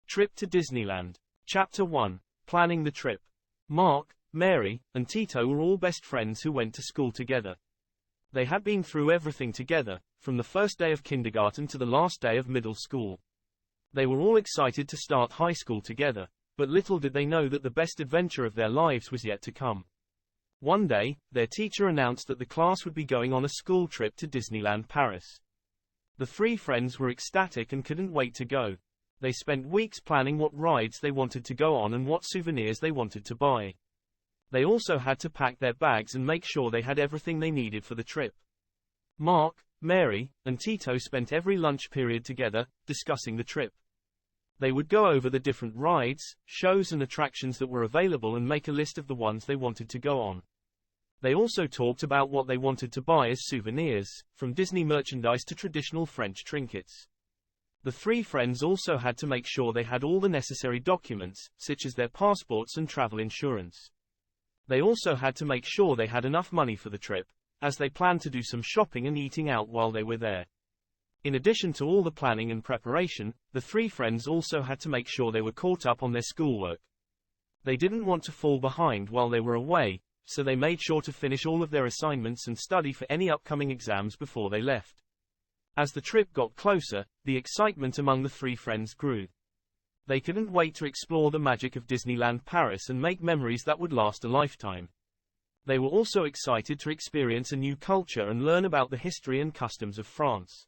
Trip to Disneyland. Chapter 1. Planning the trip. Mark, Mary, and Tito were all best friends who went to school together. They had been through everything together, from the first day of kindergarten to the last day of middle school. They were all excited to start high school together, but little did they know that the best adventure of their lives was yet to come. One day, their teacher announced that the class would be going on a school trip to Disneyland Paris. The three friends were ecstatic and couldn't wait to go. They spent weeks planning what rides they wanted to go on and what souvenirs they wanted to buy. They also had to pack their bags and make sure they had everything they needed for the trip. Mark, Mary, and Tito spent every lunch period together, discussing the trip. They would go over the different rides, shows and attractions that were available and make a list of the ones they wanted to go on. They also talked about what they wanted to buy as souvenirs, from Disney merchandise to traditional French trinkets. The three friends also had to make sure they had all the necessary documents, such as their passports and travel insurance. They also had to make sure they had enough money for the trip, as they planned to do some shopping and eating out while they were there. In addition to all the planning and preparation, the three friends also had to make sure they were caught up on their schoolwork. They didn't want to fall behind while they were away, so they made sure to finish all of their assignments and study for any upcoming exams before they left. As the trip got closer, the excitement among the three friends grew. They couldn't wait to explore the magic of Disneyland Paris and make memories that would last a lifetime. They were also excited to experience a new culture and learn about the history and customs of France.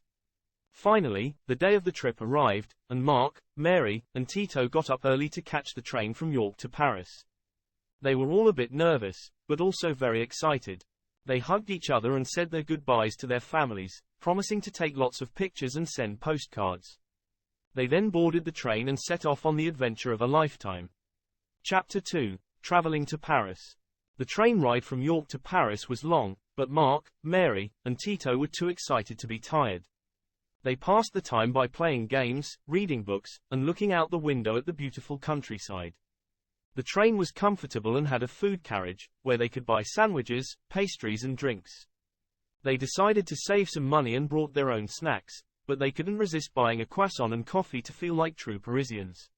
Finally, the day of the trip arrived, and Mark, Mary, and Tito got up early to catch the train from York to Paris. They were all a bit nervous, but also very excited. They hugged each other and said their goodbyes to their families, promising to take lots of pictures and send postcards. They then boarded the train and set off on the adventure of a lifetime. Chapter 2. Traveling to Paris. The train ride from York to Paris was long, but Mark, Mary, and Tito were too excited to be tired. They passed the time by playing games, reading books, and looking out the window at the beautiful countryside. The train was comfortable and had a food carriage, where they could buy sandwiches, pastries and drinks. They decided to save some money and brought their own snacks, but they couldn't resist buying a croissant and coffee to feel like true Parisians.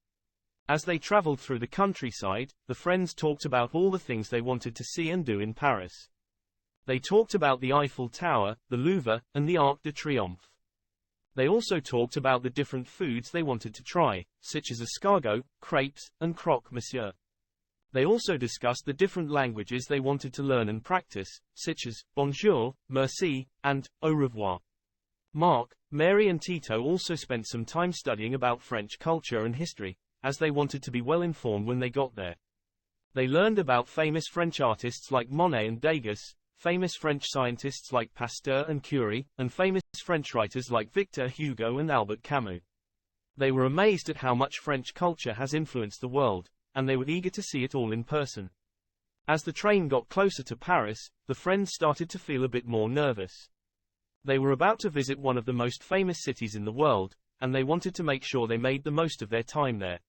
As they traveled through the countryside, the friends talked about all the things they wanted to see and do in Paris. They talked about the Eiffel Tower, the Louvre, and the Arc de Triomphe. They also talked about the different foods they wanted to try, such as escargot, crepes, and croque-monsieur. They also discussed the different languages they wanted to learn and practice, such as bonjour, merci, and au revoir. Mark, Mary and Tito also spent some time studying about French culture and history, as they wanted to be well informed when they got there. They learned about famous French artists like Monet and Degas, famous French scientists like Pasteur and Curie, and famous French writers like Victor Hugo and Albert Camus. They were amazed at how much French culture has influenced the world, and they were eager to see it all in person. As the train got closer to Paris, the friends started to feel a bit more nervous. They were about to visit one of the most famous cities in the world, and they wanted to make sure they made the most of their time there.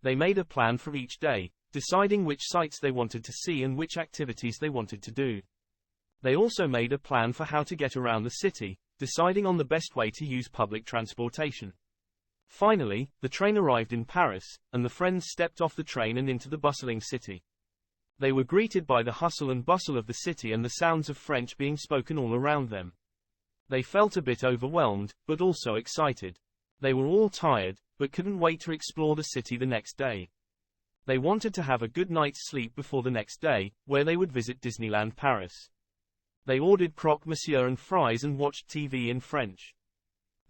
They made a plan for each day, deciding which sites they wanted to see and which activities they wanted to do. They also made a plan for how to get around the city, deciding on the best way to use public transportation. Finally, the train arrived in Paris, and the friends stepped off the train and into the bustling city. They were greeted by the hustle and bustle of the city and the sounds of French being spoken all around them. They felt a bit overwhelmed, but also excited. They were all tired, but couldn't wait to explore the city the next day. They wanted to have a good night's sleep before the next day, where they would visit Disneyland Paris. They ordered croque-monsieur and fries and watched TV in French.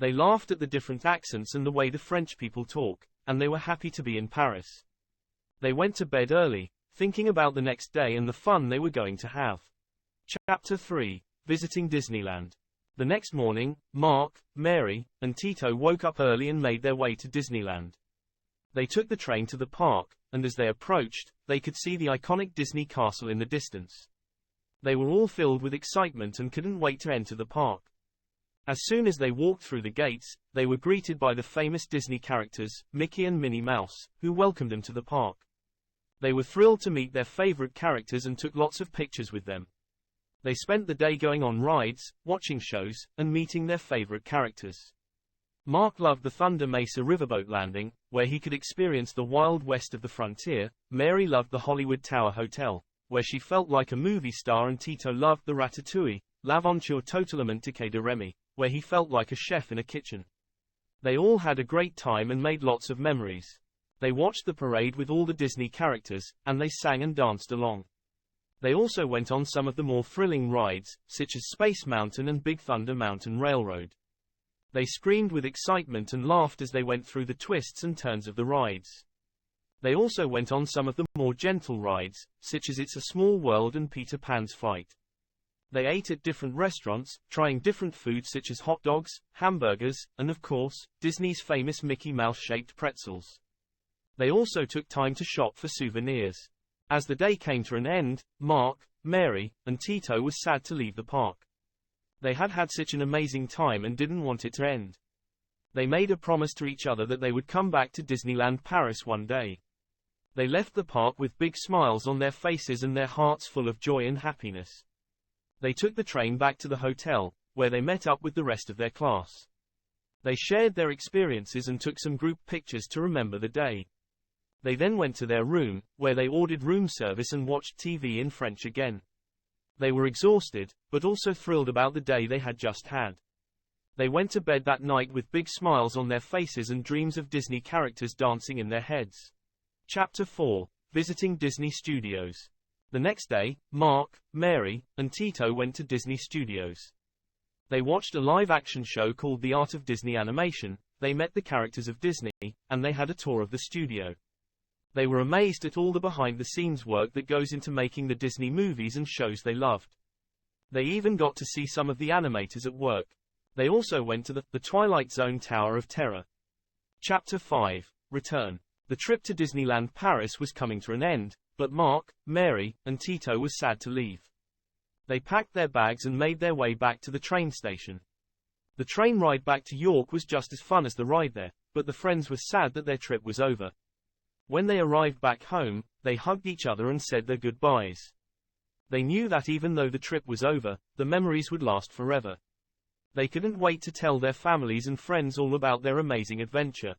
They laughed at the different accents and the way the French people talk, and they were happy to be in Paris. They went to bed early, thinking about the next day and the fun they were going to have. Chapter 3. Visiting Disneyland. The next morning, Mark, Mary, and Tito woke up early and made their way to Disneyland. They took the train to the park, and as they approached, they could see the iconic Disney castle in the distance. They were all filled with excitement and couldn't wait to enter the park. As soon as they walked through the gates, they were greeted by the famous Disney characters, Mickey and Minnie Mouse, who welcomed them to the park. They were thrilled to meet their favorite characters and took lots of pictures with them. They spent the day going on rides, watching shows, and meeting their favorite characters. Mark loved the Thunder Mesa riverboat landing, where he could experience the Wild West of the frontier. Mary loved the Hollywood Tower Hotel, where she felt like a movie star, and Tito loved the Ratatouille, L'Aventure Totalement de Remy, where he felt like a chef in a kitchen. They all had a great time and made lots of memories. They watched the parade with all the Disney characters, and they sang and danced along. They also went on some of the more thrilling rides, such as Space Mountain and Big Thunder Mountain Railroad. They screamed with excitement and laughed as they went through the twists and turns of the rides. They also went on some of the more gentle rides, such as It's a Small World and Peter Pan's Fight. They ate at different restaurants, trying different foods such as hot dogs, hamburgers, and of course, Disney's famous Mickey Mouse-shaped pretzels. They also took time to shop for souvenirs. As the day came to an end, Mark, Mary, and Tito was sad to leave the park. They had had such an amazing time and didn't want it to end. They made a promise to each other that they would come back to Disneyland Paris one day. They left the park with big smiles on their faces and their hearts full of joy and happiness. They took the train back to the hotel, where they met up with the rest of their class. They shared their experiences and took some group pictures to remember the day. They then went to their room, where they ordered room service and watched TV in French again. They were exhausted, but also thrilled about the day they had just had. They went to bed that night with big smiles on their faces and dreams of Disney characters dancing in their heads. Chapter 4. Visiting Disney Studios. The next day, Mark, Mary, and Tito went to Disney Studios. They watched a live-action show called The Art of Disney Animation, they met the characters of Disney, and they had a tour of the studio. They were amazed at all the behind-the-scenes work that goes into making the Disney movies and shows they loved. They even got to see some of the animators at work. They also went to the Twilight Zone Tower of Terror. Chapter 5. Return. The trip to Disneyland Paris was coming to an end, but Mark, Mary, and Tito was sad to leave. They packed their bags and made their way back to the train station. The train ride back to York was just as fun as the ride there, but the friends were sad that their trip was over. When they arrived back home, they hugged each other and said their goodbyes. They knew that even though the trip was over, the memories would last forever. They couldn't wait to tell their families and friends all about their amazing adventure.